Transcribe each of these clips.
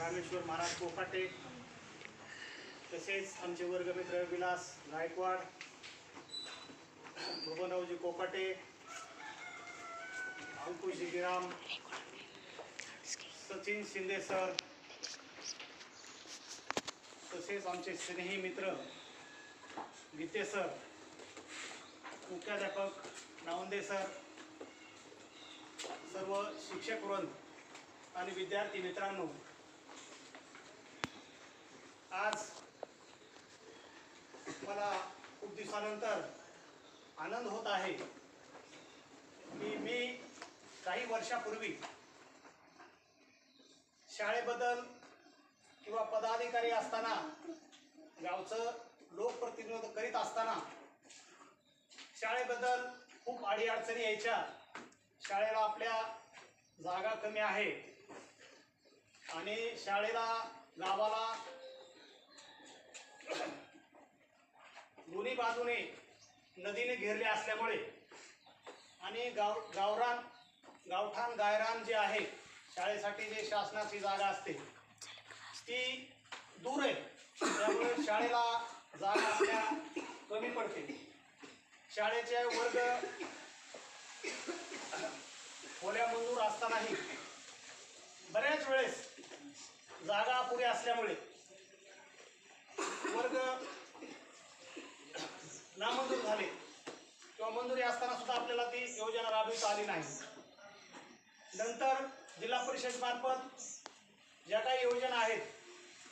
रामेश्वर महाराज कोकाटे, तसेच आमचे वर्गमित्र विलास गायकवाड, बबनरावजी कोकाटे, अंकुश गिराम, सचिन शिंदे सर, तसेच आमचे स्नेही मित्र गीते सर, मुख्याध्यापक नावंदे सर, सर्व शिक्षक वृंद आणि विद्यार्थी मित्रांनो, आज मला खूप दिवसानंतर आनंद होत आहे की मी काही वर्षापूर्वी शाळेबद्दल किंवा पदाधिकारी असताना, गावचं लोकप्रतिनिधित्व करीत असताना शाळेबद्दल खूप अडीअडचणी यायच्या. शाळेला आपल्या जागा कमी आहे आणि शाळेला गावाला दोन्ही बाजूने नदीने घेरले असल्यामुळे आणि गावठाण गायरान जे आहे, शाळेसाठी जे शासनाची जागा असते ती दूर आहे, त्यामुळे शाळेला जागा आपल्या कमी पडते. शाळेचे वर्ग खोल्या मंजूर असतानाही बऱ्याच वेळेस जागा पुरे असल्यामुळे वर्ग नामंजूर झाले किंवा मंजुरी असताना सुद्धा आपल्याला ती योजना राबविता आली नाही. नंतर जिल्हा परिषद मार्फत ज्या काही योजना आहेत,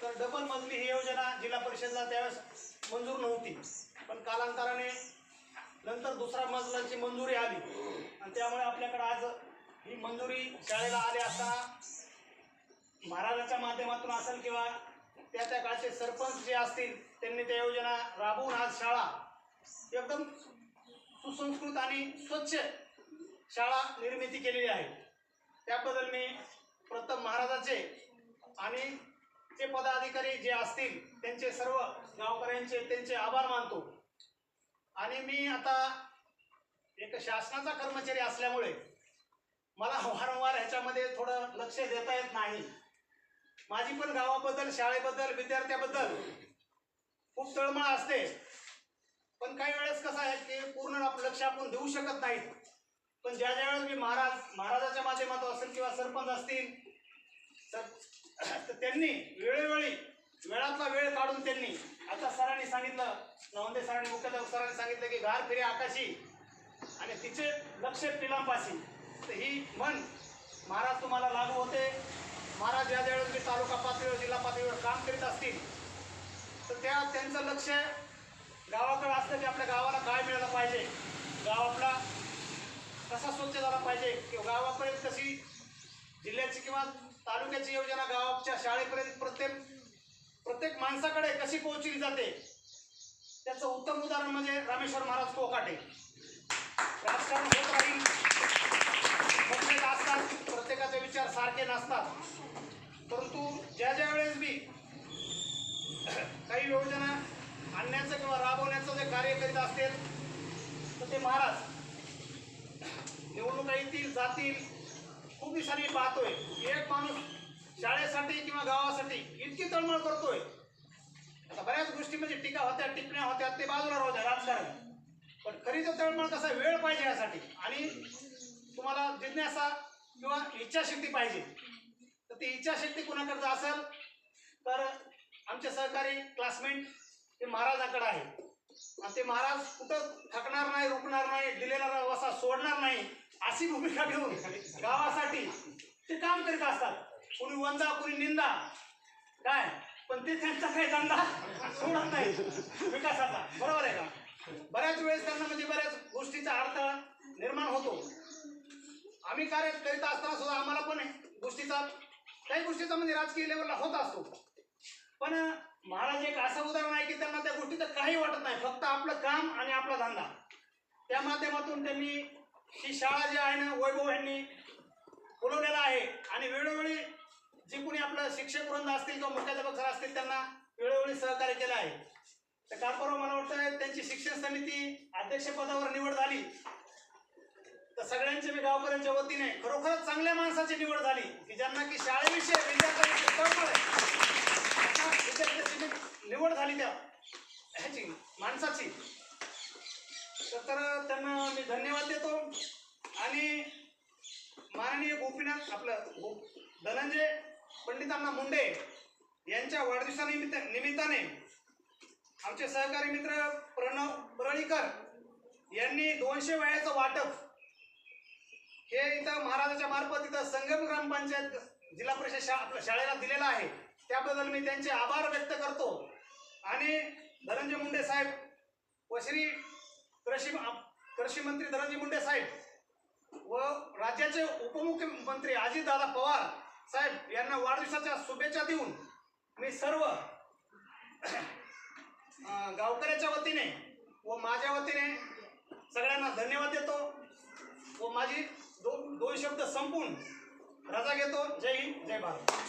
तर डबल मजली ही योजना जिल्हा परिषदला त्यावेळेस मंजूर नव्हती, पण कालांतराने नंतर दुसरा मजलाची मंजुरी आली आणि त्यामुळे आपल्याकडे आज ही मंजुरी शाळेला आली असताना महाराजाच्या माध्यमातून असेल किंवा त्या काळचे सरपंच जे असतील त्यांनी त्या योजना राबवून आज शाळा एकदम सुसंस्कृत आणि स्वच्छ शाळा निर्मिती केलेली आहे. त्याबद्दल मी प्रथम महाराजाचे आणि ते पदाधिकारी जे असतील त्यांचे, सर्व गावकऱ्यांचे त्यांचे आभार मानतो. आणि मी आता एक शासनाचा कर्मचारी असल्यामुळे मला वारंवार ह्याच्यामध्ये थोडं लक्ष देता येत नाही. माझी पण गावाबद्दल, शाळेबद्दल, विद्यार्थ्याबद्दल खूप तळमळ असते, पण काही वेळेस कसं आहे की पूर्ण लक्ष आपण देऊ शकत नाही. पण ज्या वेळेस मी महाराजाच्या माध्यमातून असेल किंवा सरपंच असतील तर त्यांनी वेळोवेळी वेळातला वेळ काढून त्यांनी, आता सरांनी सांगितलं, नावंदे सरांनी, मुख्याध्यापक सरांनी सांगितलं की गार फिरे आकाशी आणि तिचे लक्ष पिलांपाशी. तर ही म्हण महाराज तुम्हाला लागू होते. महाराज ज्या वेळेस मी तालुका पातळीवर, जिल्हा पातळीवर काम करीत असतील तर त्यांचं लक्ष गावाकडे असतं की आपल्या गावाला काय मिळालं पाहिजे, गाव आपला कसा स्वच्छ झाला पाहिजे, किंवा गावापर्यंत कशी जिल्ह्याची किंवा तालुक्याची योजना गावाच्या शाळेपर्यंत प्रत्येक माणसाकडे कशी पोहोचली जाते, त्याचं उत्तम उदाहरण म्हणजे रामेश्वर महाराज कोकाटे. राजकारण होत राहील, प्रत्येक असतात, प्रत्येकाचे विचार सारखे नसतात, परंतु ज्या वेळेस मी काही योजना आणण्याचं किंवा राबवण्याचं जे कार्य करीत असतील तर ते महाराज निवडणुका येतील जातील, खूप दिवसांनी पाहतोय एक माणूस शाळेसाठी किंवा गावासाठी इतकी तळमळ करतोय. आता बऱ्याच गोष्टी म्हणजे टीका होत्या, टिप्पण्या होत्या, ते बाजूला राहू द्या, राजकारण. पण खरी तर तळमळ कसा, वेळ पाहिजे यासाठी आणि तुम्हाला जिज्ञासा किंवा इच्छाशक्ती पाहिजे. तर ती इच्छाशक्ती कोणाकडे असेल तर आमचे सहकारी क्लासमेट ते महाराजाकडे आहे आणि ते महाराज कुठं थकणार नाही, रुकणार नाही, दिलेला वसा सोडणार नाही, अशी भूमिका घेऊन गावासाठी ते काम करीत असतात. कुणी वंदा, कुणी निंदा, काय, पण ते त्यांचा काही धंदा सोडत नाही विकासाचा. बरोबर आहे का? बऱ्याच वेळेस त्यांना म्हणजे बऱ्याच गोष्टीचा अर्थ निर्माण होतो. आम्ही कार्य करीत असताना सुद्धा आम्हाला पण गोष्टीचा, काही गोष्टीचा म्हणजे राजकीय लेवलला होत असतो, पण महाराज एक असं उदाहरण आहे की त्यांना त्या गोष्टीचं काही वाटत नाही, फक्त आपलं काम आणि आपला धंदा. त्या माध्यमातून त्यांनी ही शाळा जी आहे ना, वैभव यांनी बोलवलेला आहे आणि वेळोवेळी जे कोणी आपलं शिक्षक वृंद असतील किंवा मुख्याध्यापक सर असतील त्यांना वेळोवेळी सहकार्य केलं आहे. तर काल परवा मला वाटतं त्यांची शिक्षण समिती अध्यक्षपदावर निवड झाली, तर सगळ्यांचे मी गावकऱ्यांच्या वतीने खरोखरच चांगल्या माणसाची निवड झाली की ज्यांना की शाळेविषयी विद्यार्थ्यांविषयी तळमळ आहे. अशा विद्यार्थ्याची निवड झाली त्या ह्याची माणसाची. तर त्यांना मी धन्यवाद देतो. आणि माननीय गोपीनाथ धनंजय पंडितांना मुंडे यांच्या वाढदिवसानिमित्ताने आमचे सहकारी मित्र प्रणव परळीकर यांनी 200 वह्याचं वाटप हे इथं महाराजाच्या मार्फत इथं संगम ग्रामपंचायत जिल्हा परिषद आपल्या शाळेला दिलेलं आहे. त्याबद्दल मी त्यांचे आभार व्यक्त करतो. आणि धनंजय मुंडे साहेब व श्री कृषी मंत्री धनंजय मुंडे साहेब व राज्याचे उपमुख्यमंत्री अजितदादा पवार साहेब यांना वाढदिवसाच्या शुभेच्छा देऊन मी सर्व गावकऱ्याच्या वतीने व माझ्या वतीने सगळ्यांना धन्यवाद देतो व माझी दोन शब्द संपून रजा घेतो. जय हिंद, जय भारत.